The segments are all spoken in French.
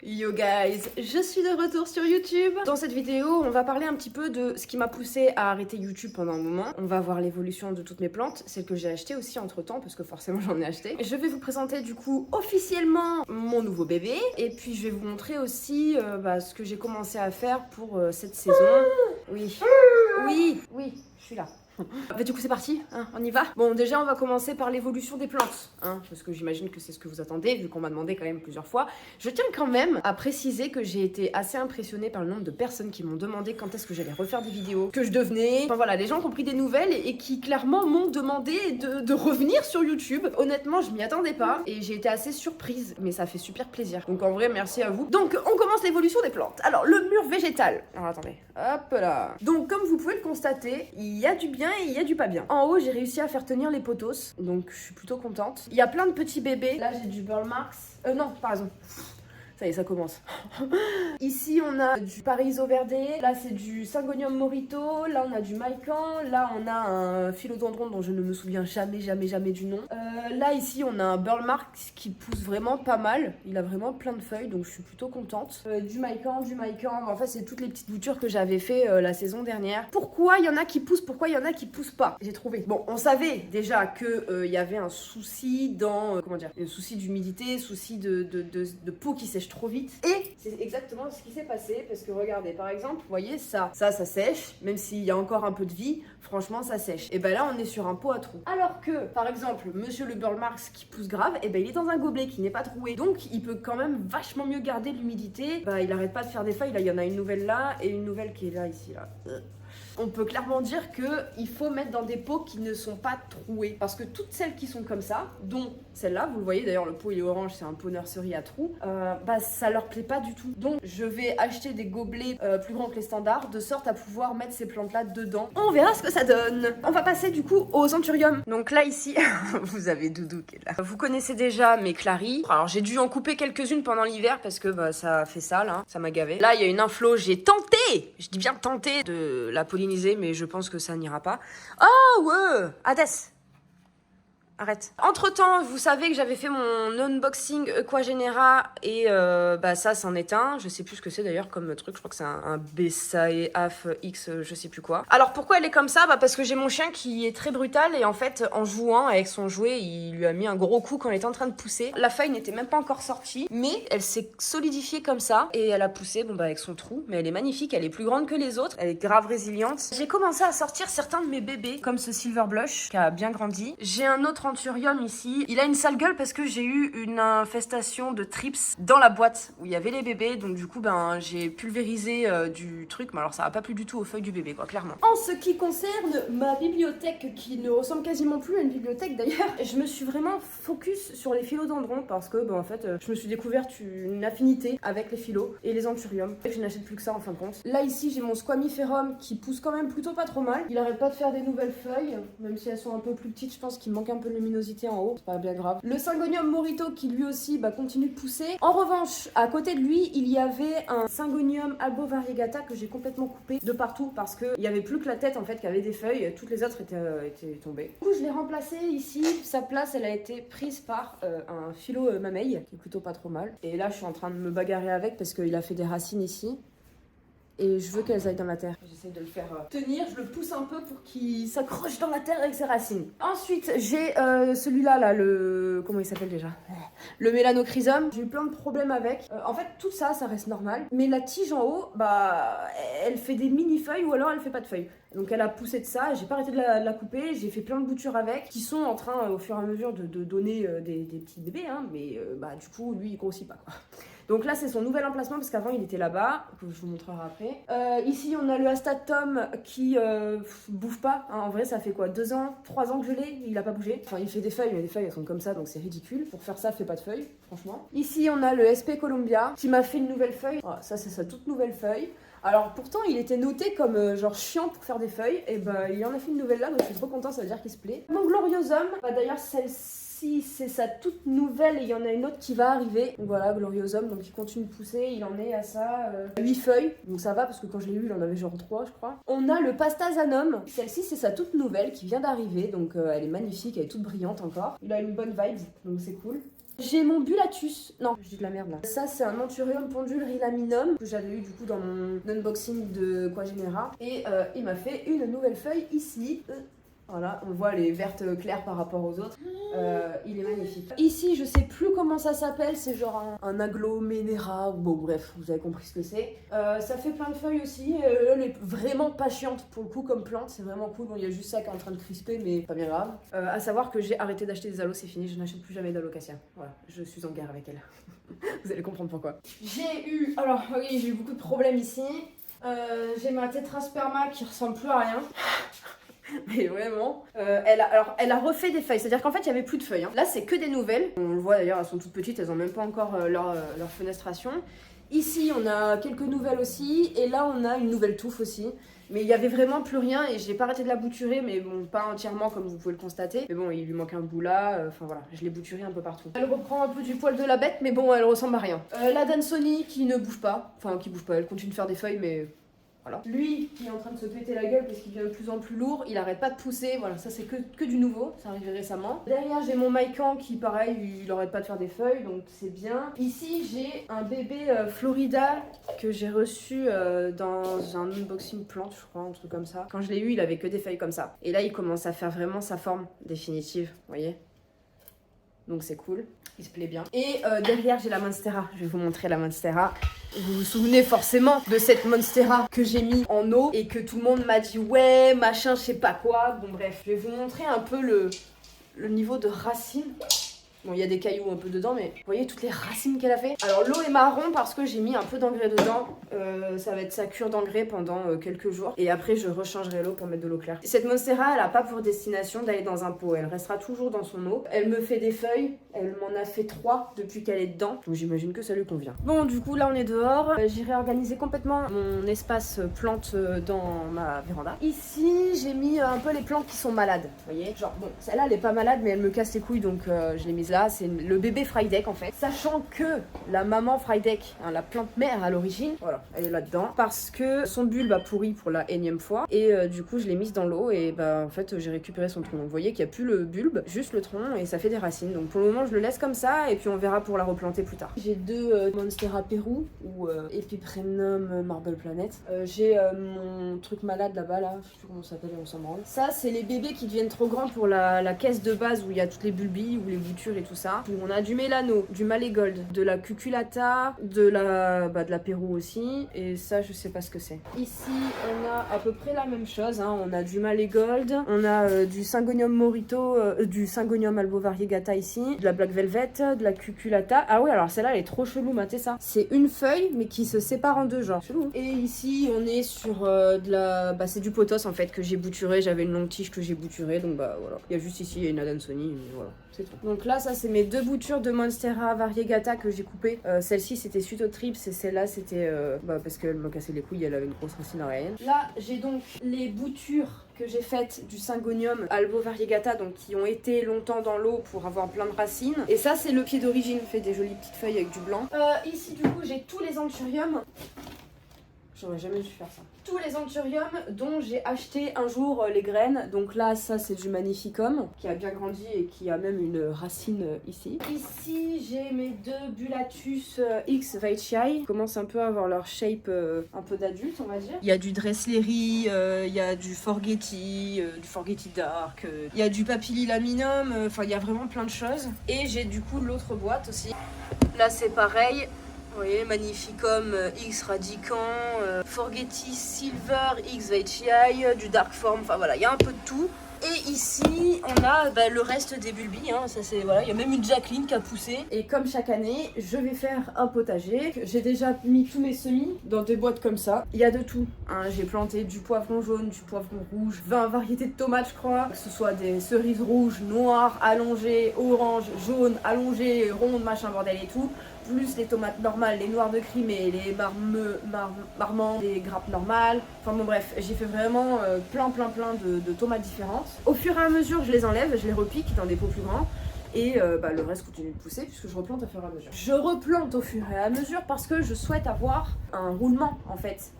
Yo guys, je suis de retour sur YouTube. Dans cette vidéo, on va parler un petit peu de ce qui m'a poussé à arrêter YouTube pendant un moment. On va voir l'évolution de toutes mes plantes, celles que j'ai achetées aussi entre temps, parce que forcément j'en ai acheté. Je vais vous présenter du coup officiellement mon nouveau bébé, et puis je vais vous montrer aussi ce que j'ai commencé à faire pour cette saison. Oui, je suis là. Bah du coup c'est parti, hein, on y va. Bon déjà on va commencer par l'évolution des plantes, hein, parce que j'imagine que c'est ce que vous attendez vu qu'on m'a demandé quand même plusieurs fois. Je tiens quand même à préciser que j'ai été assez impressionnée par le nombre de personnes qui m'ont demandé quand est-ce que j'allais refaire des vidéos, que je devenais. Enfin voilà, les gens qui ont pris des nouvelles et qui clairement m'ont demandé de revenir sur YouTube. Honnêtement je m'y attendais pas et j'ai été assez surprise, mais ça fait super plaisir. Donc en vrai merci à vous. Donc on commence l'évolution des plantes. Alors le mur végétal. Alors attendez, hop là. Donc comme vous pouvez le constater, il y a du bien et il y a du pas bien. En haut, j'ai réussi à faire tenir les potos, donc je suis plutôt contente. Il y a plein de petits bébés. Là, j'ai du Burl Marks. Non, pas raison. Ça y est, ça commence. Ici, on a du Paraiso Verde. Là, c'est du Syngonium Morito. Là, on a du Maïcan. Là, on a un Philodendron dont je ne me souviens jamais du nom. Là, ici, on a un Burl Marks qui pousse vraiment pas mal. Il a vraiment plein de feuilles, donc je suis plutôt contente. Du Maïcan. En fait, c'est toutes les petites boutures que j'avais fait la saison dernière. Pourquoi il y en a qui poussent, pourquoi il y en a qui poussent pas? J'ai trouvé. Bon, on savait déjà que il y avait un souci dans, un souci d'humidité, souci de peau qui sèche trop vite. Et c'est exactement ce qui s'est passé parce que regardez, par exemple, vous voyez ça sèche, même s'il y a encore un peu de vie, franchement ça sèche. Et ben là on est sur un pot à trous. Alors que par exemple monsieur le Burl Marks qui pousse grave, et ben il est dans un gobelet qui n'est pas troué, donc il peut quand même vachement mieux garder l'humidité. Bah il arrête pas de faire des feuilles, là il y en a une nouvelle là et une nouvelle qui est là ici là. On peut clairement dire qu'il faut mettre dans des pots qui ne sont pas troués. Parce que toutes celles qui sont comme ça, dont celle-là, vous le voyez d'ailleurs, le pot il est orange, c'est un pot nursery à trous, ça leur plaît pas du tout. Donc je vais acheter des gobelets plus grands que les standards, de sorte à pouvoir mettre ces plantes-là dedans. On verra ce que ça donne. On va passer du coup aux anthuriums. Donc là ici, vous avez Doudou qui est là. Vous connaissez déjà mes claries. Alors j'ai dû en couper quelques-unes pendant l'hiver parce que ça fait ça là, ça m'a gavé. Là il y a une inflo, j'ai tenté, je dis bien tenté de la polliniser, mais je pense que ça n'ira pas. Oh ouais, Hades, arrête. Entre temps, vous savez que j'avais fait mon unboxing Aquagenera et ça c'en est un. Je sais plus ce que c'est d'ailleurs comme truc. Je crois que c'est un Bessaeaf X, je sais plus quoi. Alors pourquoi elle est comme ça? Parce que j'ai mon chien qui est très brutal et en fait en jouant avec son jouet, il lui a mis un gros coup quand elle était en train de pousser. La feuille n'était même pas encore sortie, mais elle s'est solidifiée comme ça et elle a poussé avec son trou. Mais elle est magnifique, elle est plus grande que les autres, elle est grave résiliente. J'ai commencé à sortir certains de mes bébés, comme ce Silver Blush qui a bien grandi. J'ai un autre anthurium ici. Il a une sale gueule parce que j'ai eu une infestation de trips dans la boîte où il y avait les bébés. Donc du coup, j'ai pulvérisé du truc. Mais alors ça n'a pas plu du tout aux feuilles du bébé, quoi, clairement. En ce qui concerne ma bibliothèque, qui ne ressemble quasiment plus à une bibliothèque d'ailleurs, je me suis vraiment focus sur les philodendrons parce que, en fait, je me suis découverte une affinité avec les philo et les anthuriums. Et je n'achète plus que ça en fin de compte. Là, ici, j'ai mon squamiferum qui pousse quand même plutôt pas trop mal. Il arrête pas de faire des nouvelles feuilles, même si elles sont un peu plus petites. Je pense qu'il manque un peu de luminosité en haut, c'est pas bien grave. Le Syngonium Morito qui lui aussi continue de pousser. En revanche, à côté de lui, il y avait un Syngonium Albo Variegata que j'ai complètement coupé de partout parce qu'il y avait plus que la tête en fait qui avait des feuilles, toutes les autres étaient tombées. Du coup, je l'ai remplacé ici. Sa place, elle a été prise par un philo mameille qui est plutôt pas trop mal. Et là, je suis en train de me bagarrer avec parce qu'il a fait des racines ici. Et je veux qu'elles aillent dans la terre. J'essaie de le faire tenir, je le pousse un peu pour qu'il s'accroche dans la terre avec ses racines. Ensuite, j'ai celui-là, le... Comment il s'appelle déjà? Le Mélanochrysum. J'ai eu plein de problèmes avec. En fait, tout ça, ça reste normal. Mais la tige en haut, elle fait des mini-feuilles ou alors elle fait pas de feuilles. Donc elle a poussé de ça, j'ai pas arrêté de la couper, j'ai fait plein de boutures avec, qui sont en train, au fur et à mesure, de donner des petits bébés, hein, mais du coup, lui, il grossit pas, quoi. Donc là, c'est son nouvel emplacement, parce qu'avant, il était là-bas, que je vous montrerai après. Ici, on a le Astatum qui bouge pas, hein. En vrai, ça fait quoi, 2 ans, 3 ans que je l'ai, il a pas bougé. Enfin, il fait des feuilles, mais les feuilles, elles sont comme ça, donc c'est ridicule. Pour faire ça, fait pas de feuilles, franchement. Ici, on a le SP Columbia, qui m'a fait une nouvelle feuille. Oh, ça, c'est sa toute nouvelle feuille. Alors pourtant il était noté comme genre chiant pour faire des feuilles, et il en a fait une nouvelle là, donc je suis trop contente, ça veut dire qu'il se plaît. Mon Gloriosum, d'ailleurs celle-ci c'est sa toute nouvelle et il y en a une autre qui va arriver. Donc voilà, Gloriosum, donc il continue de pousser, il en est à ça 8 feuilles, donc ça va parce que quand je l'ai eu il en avait genre 3 je crois. On a le Pastazanum, celle-ci c'est sa toute nouvelle qui vient d'arriver, donc elle est magnifique, elle est toute brillante encore. Il a une bonne vibe, donc c'est cool. J'ai mon Bullatus. Non, je dis de la merde là. Ça, c'est un Anthurium pendule rilaminum que j'avais eu du coup dans mon unboxing de Quagenera. Et il m'a fait une nouvelle feuille ici. Voilà, on voit les vertes claires par rapport aux autres. Il est magnifique. Ici, je sais plus comment ça s'appelle, c'est genre un agloménéra. Bon, bref, vous avez compris ce que c'est. Ça fait plein de feuilles aussi. Elle est vraiment pas chiante pour le coup comme plante, c'est vraiment cool. Bon, il y a juste ça qui est en train de crisper, mais pas bien grave. À savoir que j'ai arrêté d'acheter des aloes, c'est fini, je n'achète plus jamais d'alocassia. Voilà, je suis en guerre avec elle. Vous allez comprendre pourquoi. Alors oui, j'ai eu beaucoup de problèmes ici. J'ai ma tétrasperma qui ressemble plus à rien. Mais vraiment, elle a refait des feuilles, c'est-à-dire qu'en fait il y avait plus de feuilles. Hein. Là c'est que des nouvelles. On le voit d'ailleurs, elles sont toutes petites, elles ont même pas encore leur fenestration. Ici on a quelques nouvelles aussi, et là on a une nouvelle touffe aussi. Mais il y avait vraiment plus rien et j'ai pas arrêté de la bouturer, mais bon, pas entièrement comme vous pouvez le constater. Mais bon, il lui manque un bout là, enfin voilà, je l'ai bouturée un peu partout. Elle reprend un peu du poil de la bête, mais bon, elle ressemble à rien. La Dansoni qui ne bouge pas, enfin qui bouge pas, elle continue de faire des feuilles, mais... Voilà. Lui qui est en train de se péter la gueule parce qu'il devient de plus en plus lourd, il arrête pas de pousser, voilà, ça c'est que du nouveau, ça arrivé récemment. Derrière j'ai mon Maïkan qui pareil, il arrête pas de faire des feuilles, donc c'est bien. Ici j'ai un bébé Florida que j'ai reçu dans un unboxing plante, je crois, un truc comme ça. Quand je l'ai eu, il avait que des feuilles comme ça. Et là il commence à faire vraiment sa forme définitive, vous voyez. Donc c'est cool, il se plaît bien. Et derrière j'ai la Monstera, je vais vous montrer la Monstera. Vous vous souvenez forcément de cette Monstera que j'ai mis en eau et que tout le monde m'a dit ouais, machin, je sais pas quoi. Bon bref, je vais vous montrer un peu le niveau de racine. Bon, il y a des cailloux un peu dedans, mais vous voyez toutes les racines qu'elle a fait. Alors l'eau est marron parce que j'ai mis un peu d'engrais dedans. Ça va être sa cure d'engrais pendant quelques jours. Et après, je rechangerai l'eau pour mettre de l'eau claire. Cette Monstera, elle a pas pour destination d'aller dans un pot. Elle restera toujours dans son eau. Elle me fait des feuilles. Elle m'en a fait 3 depuis qu'elle est dedans. Donc j'imagine que ça lui convient. Bon, du coup, là, on est dehors. J'ai réorganisé complètement mon espace plante dans ma véranda. Ici, j'ai mis un peu les plantes qui sont malades. Vous voyez, genre, bon, celle-là, elle est pas malade, mais elle me casse les couilles, donc je l'ai mise là. C'est le bébé Frydek en fait. Sachant que la maman Frydek, hein, la plante mère à l'origine, voilà, elle est là-dedans. Parce que son bulbe a pourri pour la énième fois. Et du coup, je l'ai mise dans l'eau et bah en fait, j'ai récupéré son tronc. Donc, vous voyez qu'il n'y a plus le bulbe, juste le tronc et ça fait des racines. Donc pour le moment, je le laisse comme ça et puis on verra pour la replanter plus tard. J'ai 2 Monstera Pérou ou Epiprenum Marble Planet. J'ai mon truc malade là-bas, là, je sais plus comment ça s'appelle, on s'en branle. Ça, c'est les bébés qui deviennent trop grands pour la caisse de base où il y a toutes les bulbilles ou les boutures et tout ça. On a du Mélano, du Malégold, de la Cuculata, de la Pérou aussi. Et ça, je sais pas ce que c'est. Ici, on a à peu près la même chose. Hein. On a du Malégold, on a du Syngonium Morito, du Syngonium Albovariegata ici, de la Black Velvet, de la Cuculata. Ah oui, alors celle-là, elle est trop chelou, matez ça. C'est une feuille, mais qui se sépare en 2 genres. Chelou. Et ici, on est sur c'est du potos en fait que j'ai bouturé. J'avais une longue tige que j'ai bouturée, donc bah voilà. Il y a juste ici, il y a une Adansoni, mais voilà. C'est tout. Donc là, ça c'est mes 2 boutures de Monstera Variegata que j'ai coupées. Celle-ci c'était suite au trips et celle-là c'était parce qu'elle m'a cassé les couilles, elle avait une grosse racine aérienne. Là, j'ai donc les boutures que j'ai faites du Syngonium Albo Variegata, donc qui ont été longtemps dans l'eau pour avoir plein de racines. Et ça c'est le pied d'origine, fait des jolies petites feuilles avec du blanc. Ici du coup j'ai tous les Anthuriums. J'aurais jamais dû faire ça. Tous les Anthuriums dont j'ai acheté un jour les graines. Donc là, ça c'est du Magnificum qui a bien grandi et qui a même une racine ici. Ici, j'ai mes 2 Bullatus X Veitchii. Ils commencent un peu à avoir leur shape un peu d'adulte, on va dire. Il y a du Dressleri, il y a du Forgetti Dark, il y a du Papillilaminum, enfin il y a vraiment plein de choses. Et j'ai du coup l'autre boîte aussi. Là c'est pareil. Vous voyez, Magnificum X Radicant, Forgetti Silver X Veitchii, du Dark Form, enfin voilà, il y a un peu de tout. Et ici, on a le reste des bulbilles, hein. Ça c'est voilà, il y a même une Jacqueline qui a poussé. Et comme chaque année, je vais faire un potager. J'ai déjà mis tous mes semis dans des boîtes comme ça. Il y a de tout, hein. J'ai planté du poivron jaune, du poivron rouge, 20 variétés de tomates je crois. Que ce soit des cerises rouges, noires, allongées, oranges, jaunes, allongées, rondes, machin bordel et tout. Plus les tomates normales, les noires de Crimée, les marmands, les grappes normales. Enfin bon bref, j'ai fait vraiment plein de tomates différentes. Au fur et à mesure, je les enlève, je les repique dans des pots plus grands. et le reste continue de pousser puisque je replante au fur et à mesure. Je replante au fur et à mesure parce que je souhaite avoir un roulement en fait,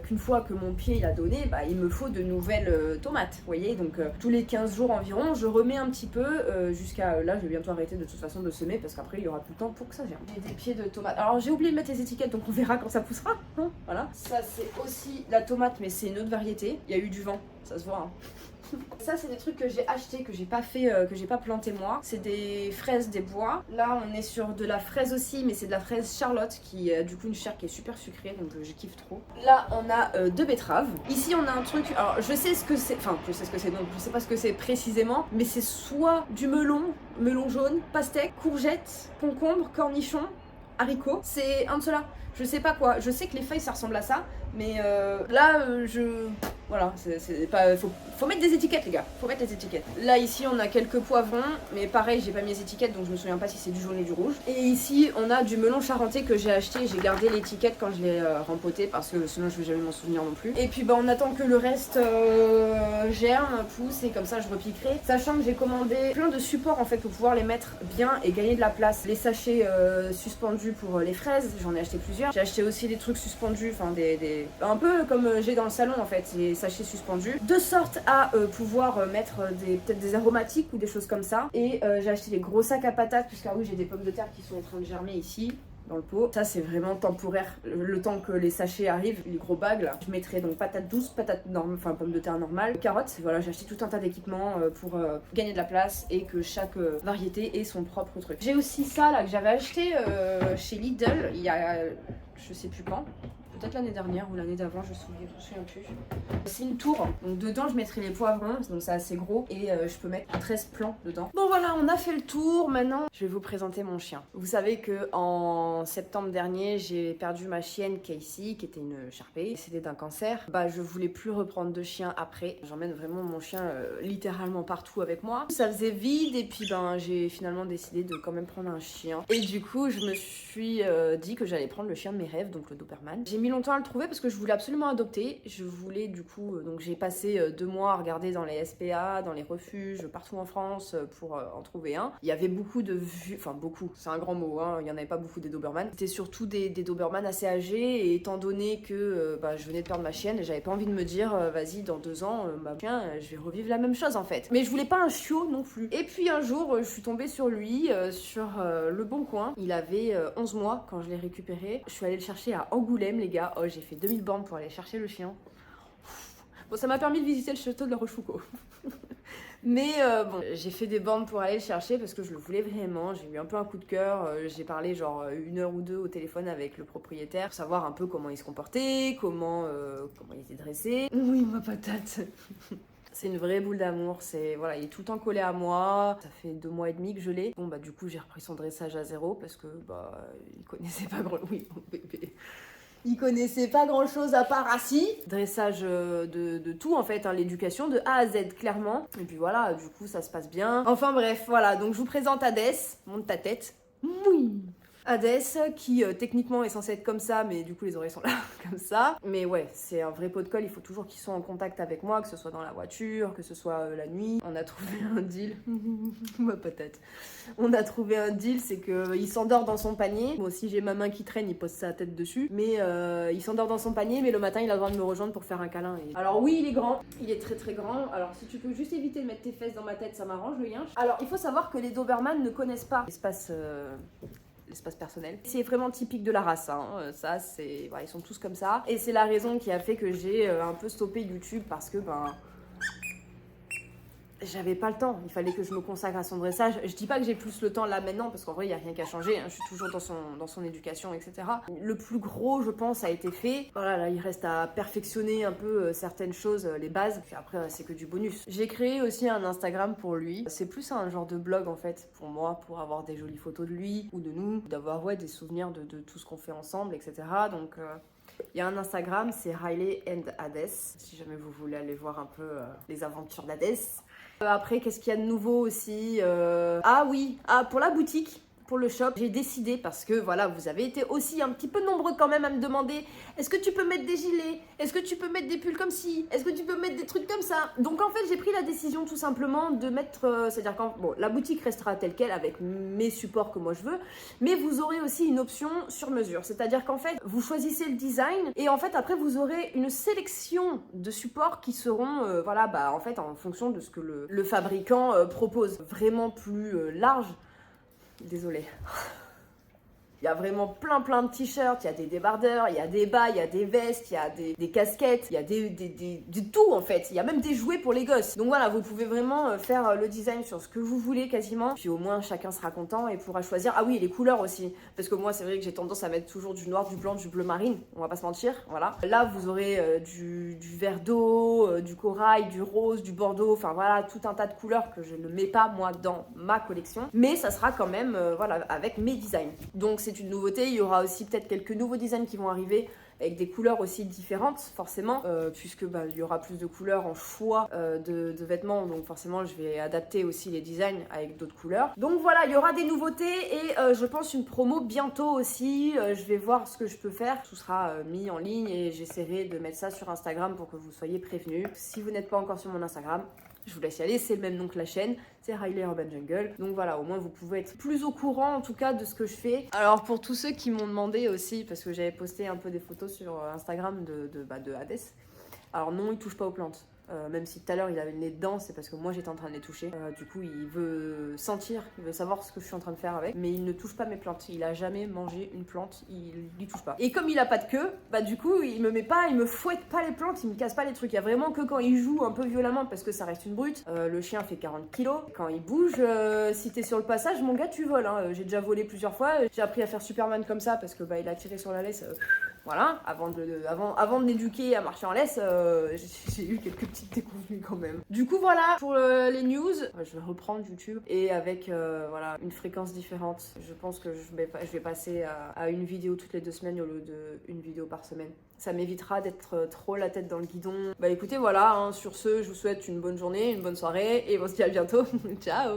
qu'une fois que mon pied il a donné, il me faut de nouvelles tomates, vous voyez, donc tous les 15 jours environ, je remets un petit peu jusqu'à là, je vais bientôt arrêter de toute façon de semer parce qu'après il y aura plus le temps pour que ça germe. J'ai des pieds de tomates. Alors j'ai oublié de mettre les étiquettes donc on verra quand ça poussera. Hein, voilà. Ça c'est aussi la tomate mais c'est une autre variété. Il y a eu du vent, ça se voit. Hein. Ça c'est des trucs que j'ai acheté, que j'ai pas fait, que j'ai pas planté moi. C'est des fraises des bois. Là on est sur de la fraise aussi, mais c'est de la fraise Charlotte qui a du coup une chair qui est super sucrée, donc je kiffe trop. Là on a deux betteraves. Ici on a un truc, alors je sais ce que c'est, enfin je sais ce que c'est, donc je sais pas ce que c'est précisément, mais c'est soit du melon jaune, pastèque, courgette, concombre, cornichon, haricots. C'est un de ceux-là. Je sais pas quoi. Je sais que les feuilles ça ressemble à ça, mais voilà, c'est pas. Faut mettre des étiquettes, les gars. Faut mettre des étiquettes. Là, ici, on a quelques poivrons, mais pareil, j'ai pas mis les étiquettes, donc je me souviens pas si c'est du jaune ou du rouge. Et ici, on a du melon charentais que j'ai acheté. J'ai gardé l'étiquette quand je l'ai rempoté parce que sinon, je vais jamais m'en souvenir non plus. Et puis, on attend que le reste germe, pousse, et comme ça, je repiquerai. Sachant que j'ai commandé plein de supports en fait pour pouvoir les mettre bien et gagner de la place. Les sachets suspendus pour les fraises, j'en ai acheté plusieurs. J'ai acheté aussi des trucs suspendus, enfin un peu comme j'ai dans le salon en fait, des sachets suspendus, de sorte à pouvoir mettre peut-être des aromatiques ou des choses comme ça. Et j'ai acheté des gros sacs à patates, puisque oui j'ai des pommes de terre qui sont en train de germer ici dans le pot. Ça c'est vraiment temporaire, le temps que les sachets arrivent, les gros bags là. Je mettrai donc patates douces, patates normales, enfin pommes de terre normales, carottes. Voilà, j'ai acheté tout un tas d'équipements pour gagner de la place et que chaque variété ait son propre truc. J'ai aussi ça là que j'avais acheté chez Lidl il y a je sais plus quand. Peut-être l'année dernière ou l'année d'avant, je me souviens plus. C'est une tour, donc dedans je mettrai les poivrons, donc c'est assez gros et je peux mettre 13 plants dedans. Bon voilà, on a fait le tour, maintenant je vais vous présenter mon chien. Vous savez que en septembre dernier, j'ai perdu ma chienne Casey, qui était une Sharpei, décédée d'un cancer. Je voulais plus reprendre de chien après, j'emmène vraiment mon chien littéralement partout avec moi. Ça faisait vide et puis j'ai finalement décidé de quand même prendre un chien. Et du coup, je me suis dit que j'allais prendre le chien de mes rêves, donc le Doberman. J'ai mis longtemps à le trouver parce que je voulais absolument adopter. Je voulais du coup, donc j'ai passé 2 mois à regarder dans les SPA, dans les refuges, partout en France pour en trouver un. Il y avait beaucoup de vues, enfin beaucoup, c'est un grand mot, hein, il n'y en avait pas beaucoup des Doberman. C'était surtout des Doberman assez âgés et étant donné que je venais de perdre ma chienne, j'avais pas envie de me dire vas-y dans 2 ans, tiens, je vais revivre la même chose en fait. Mais je voulais pas un chiot non plus. Et puis un jour, je suis tombée sur lui, sur Le Bon Coin. Il avait 11 mois quand je l'ai récupéré. Je suis allée le chercher à Angoulême les gars. Oh, j'ai fait 2000 bornes pour aller chercher le chien. Bon, ça m'a permis de visiter le château de la Rochefoucauld. Mais j'ai fait des bornes pour aller le chercher parce que je le voulais vraiment. J'ai eu un peu un coup de cœur. J'ai parlé genre 1 heure ou 2 au téléphone avec le propriétaire pour savoir un peu comment il se comportait, comment il était dressé. Oui, ma patate. C'est une vraie boule d'amour, il est tout le temps collé à moi. Ça fait 2 mois et demi que je l'ai. Bon du coup j'ai repris son dressage à 0 parce que il connaissait pas grand... Oui, mon bébé. Il connaissait pas grand chose à part assis. Dressage de tout en fait, hein, l'éducation de A à Z clairement. Et puis voilà, du coup ça se passe bien. Enfin bref, voilà, donc je vous présente Hadès, monte ta tête. Oui. Hadès qui techniquement est censé être comme ça, mais du coup les oreilles sont là comme ça. Mais ouais, c'est un vrai pot de colle, il faut toujours qu'ils soient en contact avec moi, que ce soit dans la voiture, que ce soit la nuit. On a trouvé un deal, ma patate. On a trouvé un deal, c'est qu'il s'endort dans son panier. Moi aussi j'ai ma main qui traîne, il pose sa tête dessus. Mais il s'endort dans son panier, mais le matin il a le droit de me rejoindre pour faire un câlin. Alors oui, il est grand, il est très très grand. Alors si tu peux juste éviter de mettre tes fesses dans ma tête, ça m'arrange le yinche. Alors il faut savoir que les Doberman ne connaissent pas l'espace personnel. C'est vraiment typique de la race, hein. Ça c'est... ils sont tous comme ça. Et c'est la raison qui a fait que j'ai un peu stoppé YouTube parce que j'avais pas le temps, il fallait que je me consacre à son dressage. Je dis pas que j'ai plus le temps là maintenant parce qu'en vrai il n'y a rien qu'à changer, hein. Je suis toujours dans son éducation, etc. Le plus gros je pense a été fait. Voilà, là il reste à perfectionner un peu certaines choses, les bases, puis après c'est que du bonus. J'ai créé aussi un Instagram pour lui. C'est plus un genre de blog en fait pour moi, pour avoir des jolies photos de lui ou de nous, d'avoir des souvenirs de tout ce qu'on fait ensemble, etc. Donc il y a un Instagram, c'est Riley and Hadès, si jamais vous voulez aller voir un peu les aventures d'Hadès. Après, qu'est-ce qu'il y a de nouveau aussi? Ah oui, pour la boutique, pour le shop, j'ai décidé, parce que voilà, vous avez été aussi un petit peu nombreux quand même à me demander est-ce que tu peux mettre des gilets, est-ce que tu peux mettre des pulls comme ci, est-ce que tu peux mettre des trucs comme ça. Donc en fait j'ai pris la décision tout simplement de mettre, c'est-à-dire quand bon, la boutique restera telle quelle avec mes supports que moi je veux, mais vous aurez aussi une option sur mesure, c'est-à-dire qu'en fait vous choisissez le design et en fait après vous aurez une sélection de supports qui seront voilà, bah en fait en fonction de ce que le fabricant propose, vraiment plus large. Désolée. Il y a vraiment plein de t-shirts, il y a des débardeurs, il y a des bas, il y a des vestes, il y a des casquettes, il y a de tout en fait. Il y a même des jouets pour les gosses. Donc voilà, vous pouvez vraiment faire le design sur ce que vous voulez quasiment. Puis au moins chacun sera content et pourra choisir. Ah oui, les couleurs aussi. Parce que moi c'est vrai que j'ai tendance à mettre toujours du noir, du blanc, du bleu marine. On va pas se mentir, voilà. Là vous aurez du vert d'eau, du corail, du rose, du bordeaux. Enfin voilà, tout un tas de couleurs que je ne mets pas moi dans ma collection. Mais ça sera quand même voilà, avec mes designs. Donc c'est une nouveauté, il y aura aussi peut-être quelques nouveaux designs qui vont arriver avec des couleurs aussi différentes forcément puisque bah, il y aura plus de couleurs en choix de vêtements, donc forcément je vais adapter aussi les designs avec d'autres couleurs. Donc voilà, il y aura des nouveautés et je pense une promo bientôt aussi. Je vais voir ce que je peux faire, tout sera mis en ligne et j'essaierai de mettre ça sur Instagram pour que vous soyez prévenus. Si vous n'êtes pas encore sur mon Instagram, je vous laisse y aller, c'est le même nom que la chaîne, c'est Riley Urban Jungle. Donc voilà, au moins vous pouvez être plus au courant en tout cas de ce que je fais. Alors pour tous ceux qui m'ont demandé aussi, parce que j'avais posté un peu des photos sur Instagram de Hades, alors non, il touche pas aux plantes. Même si tout à l'heure il avait le nez dedans, c'est parce que moi j'étais en train de les toucher. Du coup il veut sentir, il veut savoir ce que je suis en train de faire avec, mais il ne touche pas mes plantes. Il a jamais mangé une plante, il n'y touche pas. Et comme il a pas de queue, bah du coup il me fouette pas les plantes, il me casse pas les trucs. Il y a vraiment que quand il joue un peu violemment, parce que ça reste une brute. Le chien fait 40 kilos. Quand il bouge, si t'es sur le passage, mon gars tu voles. Hein. J'ai déjà volé plusieurs fois. J'ai appris à faire Superman comme ça parce que bah il a tiré sur la laisse. Voilà, avant de l'éduquer à marcher en laisse, j'ai eu quelques petites déconvenues quand même. Du coup voilà, pour les news, je vais reprendre YouTube et avec voilà, une fréquence différente. Je pense que je vais passer à une vidéo toutes les 2 semaines au lieu d'une vidéo par semaine. Ça m'évitera d'être trop la tête dans le guidon. Bah écoutez voilà, hein, sur ce, je vous souhaite une bonne journée, une bonne soirée et on se dit à bientôt. Ciao.